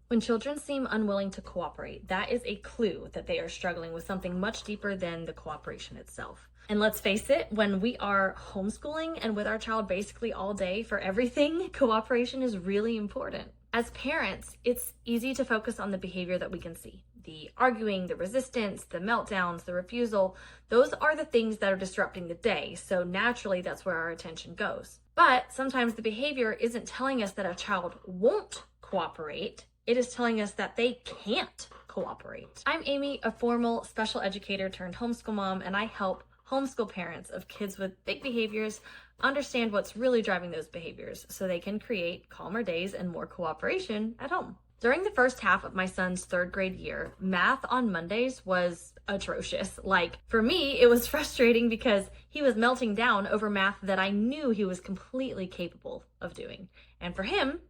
When children seem unwilling to cooperate, that is a clue that they are struggling with something much deeper than the cooperation itself. And let's face it, when we are homeschooling and with our child basically all day for everything, cooperation is really important. As parents, it's easy to focus on the behavior that we can see. The arguing, the resistance, the meltdowns, the refusal, those are the things that are disrupting the day. So naturally, that's where our attention goes. But sometimes the behavior isn't telling us that a child won't cooperate. It is telling us that they can't cooperate. I'm Amy, a formal special educator turned homeschool mom, and I help homeschool parents of kids with big behaviors understand what's really driving those behaviors so they can create calmer days and more cooperation at home. During the first half of my son's third grade year, math on Mondays was atrocious. Like, for me, it was frustrating because he was melting down over math that I knew he was completely capable of doing. And for him,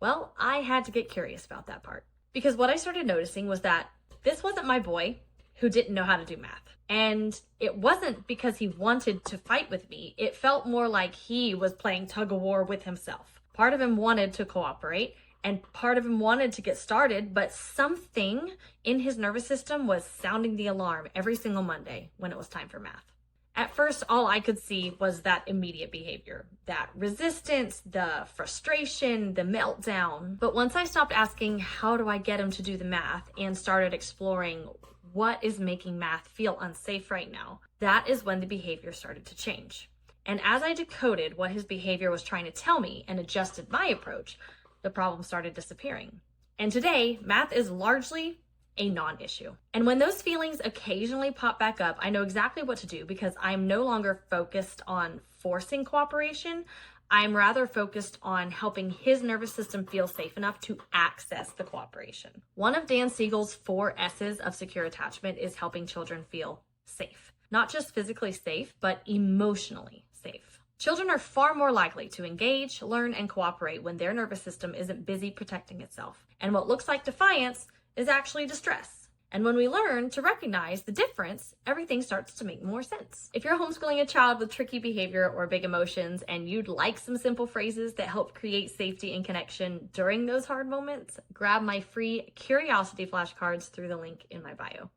well, I had to get curious about that part. Because what I started noticing was that this wasn't my boy who didn't know how to do math. And it wasn't because he wanted to fight with me. It felt more like he was playing tug of war with himself. Part of him wanted to cooperate, and part of him wanted to get started, but something in his nervous system was sounding the alarm every single Monday when it was time for math. At first, all I could see was that immediate behavior, that resistance, the frustration, the meltdown. But once I stopped asking, how do I get him to do the math, and started exploring what is making math feel unsafe right now, that is when the behavior started to change. And as I decoded what his behavior was trying to tell me and adjusted my approach, the problem started disappearing. And today, math is largely a non-issue. And when those feelings occasionally pop back up, I know exactly what to do because I'm no longer focused on forcing cooperation. I'm rather focused on helping his nervous system feel safe enough to access the cooperation. One of Dan Siegel's 4 S's of secure attachment is helping children feel safe. Not just physically safe, but emotionally safe. Children are far more likely to engage, learn, and cooperate when their nervous system isn't busy protecting itself. And what looks like defiance is actually distress. And when we learn to recognize the difference, everything starts to make more sense. If you're homeschooling a child with tricky behavior or big emotions and you'd like some simple phrases that help create safety and connection during those hard moments, grab my free curiosity flashcards through the link in my bio.